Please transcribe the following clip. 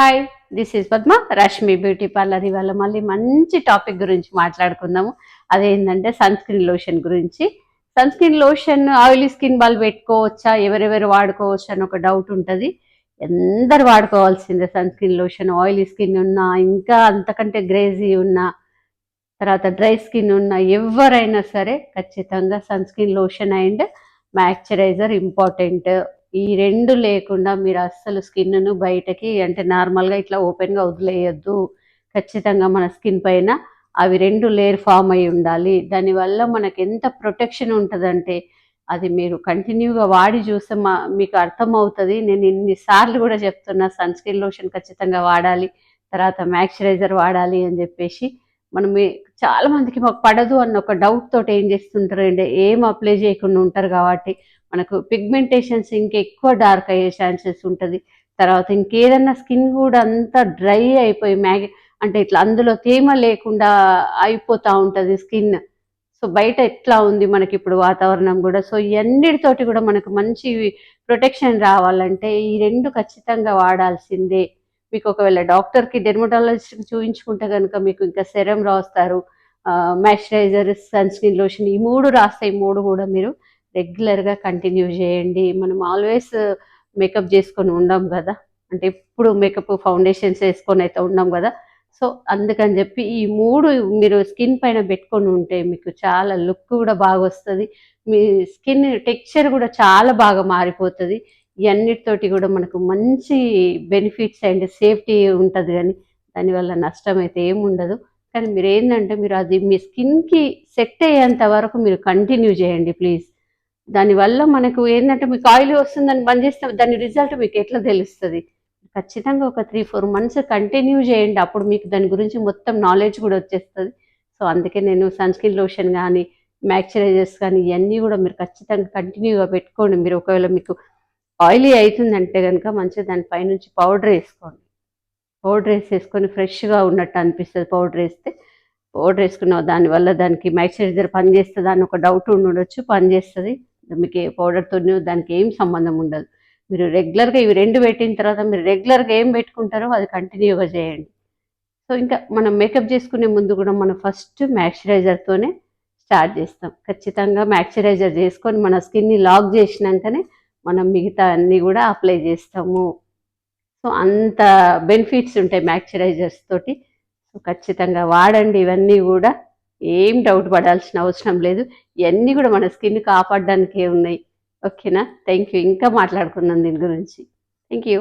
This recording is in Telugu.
Hi, this is Padma, Rashmi beauty parlour. ఇవాళ మళ్ళీ మంచి టాపిక్ గురించి మాట్లాడుకుందాము. అదేంటంటే సన్ స్క్రీన్ లోషన్ గురించి. Sun screen lotion oily skin వాళ్ళు పెట్టుకోవచ్చా, ఎవరెవరు వాడుకోవచ్చు అని ఒక డౌట్ ఉంటుంది. అందరు వాడుకోవాల్సిందే sun screen lotion. Oily skin ఉన్నా, ఇంకా అంతకంటే గ్రేజీ ఉన్నా, తర్వాత డ్రై స్కిన్ ఉన్న ఎవరైనా సరే ఖచ్చితంగా sun screen lotion and moisturiser important. ఈ రెండు లేకుండా మీరు అస్సలు స్కిన్ను బయటకి అంటే నార్మల్గా ఇట్లా ఓపెన్గా వదిలేయద్దు. ఖచ్చితంగా మన స్కిన్ పైన అవి రెండు లేయర్ ఫామ్ అయి ఉండాలి. దానివల్ల మనకు ఎంత ప్రొటెక్షన్ ఉంటుందంటే అది మీరు కంటిన్యూగా వాడి చూస్తే మీకు అర్థమవుతుంది. నేను ఇన్నిసార్లు కూడా చెప్తున్నా సన్ స్క్రీన్ లోషన్ ఖచ్చితంగా వాడాలి, తర్వాత మాయిశ్చరైజర్ వాడాలి అని చెప్పేసి. మనం చాలా మందికి మాకు పడదు అన్న ఒక డౌట్ తోటి ఏం చేస్తుంటారు అంటే ఏం అప్లై చేయకుండా ఉంటారు కాబట్టి మనకు పిగ్మెంటేషన్స్ ఇంకెక్కువ డార్క్ అయ్యే ఛాన్సెస్ ఉంటుంది. తర్వాత ఇంకేదన్నా స్కిన్ కూడా అంతా డ్రై అయిపోయి అంటే ఇట్లా అందులో తేమ లేకుండా అయిపోతూ ఉంటుంది స్కిన్. సో బయట ఎట్లా ఉంది మనకి ఇప్పుడు వాతావరణం కూడా. సో ఇవన్నిటితోటి కూడా మనకు మంచి ప్రొటెక్షన్ రావాలంటే ఈ రెండు ఖచ్చితంగా వాడాల్సిందే. మీకు ఒకవేళ డాక్టర్కి డెర్మటాలజిస్ట్కి చూపించుకుంటే కనుక మీకు ఇంకా సెరం రాస్తారు, మాయిశ్చరైజర్, సన్ స్క్రీన్ లోషన్, ఈ మూడు రాస్తాయి. ఈ మూడు కూడా మీరు రెగ్యులర్గా కంటిన్యూ చేయండి. మనం ఆల్వేస్ మేకప్ చేసుకొని ఉండం కదా, అంటే ఎప్పుడు మేకప్ ఫౌండేషన్స్ వేసుకొని అయితే ఉండం కదా. సో అందుకని చెప్పి ఈ మూడు మీరు స్కిన్ పైన పెట్టుకొని ఉంటే మీకు చాలా లుక్ కూడా బాగా వస్తుంది. మీ స్కిన్ టెక్స్చర్ కూడా చాలా బాగా మారిపోతుంది. ఇవన్నిటితోటి కూడా మనకు మంచి బెనిఫిట్స్ అండ్ సేఫ్టీ ఉంటుంది, కానీ దానివల్ల నష్టం అయితే ఏముండదు. కానీ మీరు ఏంటంటే మీరు అది మీ స్కిన్కి సెట్ అయ్యేంత వరకు మీరు కంటిన్యూ చేయండి ప్లీజ్. దానివల్ల మనకు ఏంటంటే మీకు ఆయిల్ వస్తుందని బంద్ చేస్తే దాని రిజల్ట్ మీకు ఎట్లా తెలుస్తుంది. ఖచ్చితంగా ఒక 3-4 మంత్స్ కంటిన్యూ చేయండి, అప్పుడు మీకు దాని గురించి మొత్తం నాలెడ్జ్ కూడా వచ్చేస్తుంది. సో అందుకే నేను సన్ స్క్రీన్ లోషన్ కానీ మాయిశ్చరైజర్స్ కానీ ఇవన్నీ కూడా మీరు ఖచ్చితంగా కంటిన్యూగా పెట్టుకోండి. మీరు ఒకవేళ మీకు ఆయిలీ అవుతుందంటే కనుక మంచిగా దానిపైనుంచి పౌడర్ వేసుకోండి. పౌడర్ వేసేసుకొని ఫ్రెష్గా ఉన్నట్టు అనిపిస్తుంది పౌడర్ వేస్తే. పౌడర్ వేసుకున్న దానివల్ల దానికి మాయిశ్చరైజర్ పనిచేస్తుంది అని ఒక డౌట్ ఉండొచ్చు, పనిచేస్తుంది. మీకు ఏ పౌడర్తో దానికి ఏం సంబంధం ఉండదు. మీరు రెగ్యులర్గా ఇవి రెండు పెట్టిన తర్వాత మీరు రెగ్యులర్గా ఏం పెట్టుకుంటారో అది కంటిన్యూగా చేయండి. సో ఇంకా మనం మేకప్ చేసుకునే ముందు కూడా మనం ఫస్ట్ మాయిశ్చరైజర్తోనే స్టార్ట్ చేస్తాం. ఖచ్చితంగా మాయిశ్చరైజర్ చేసుకొని మన స్కిన్ని లాక్ చేసినాకనే మనం మిగతా అన్నీ కూడా అప్లై చేస్తాము. సో అంత బెనిఫిట్స్ ఉంటాయి మాయిశ్చరైజర్స్ తోటి. సో ఖచ్చితంగా వాడండి. ఇవన్నీ కూడా ఏం డౌట్ పడాల్సిన అవసరం లేదు. ఇవన్నీ కూడా మన స్కిన్ కాపాడడానికే ఉన్నాయి. ఓకేనా? Thank you. ఇంకా మాట్లాడుకుందాం దీని గురించి. Thank you.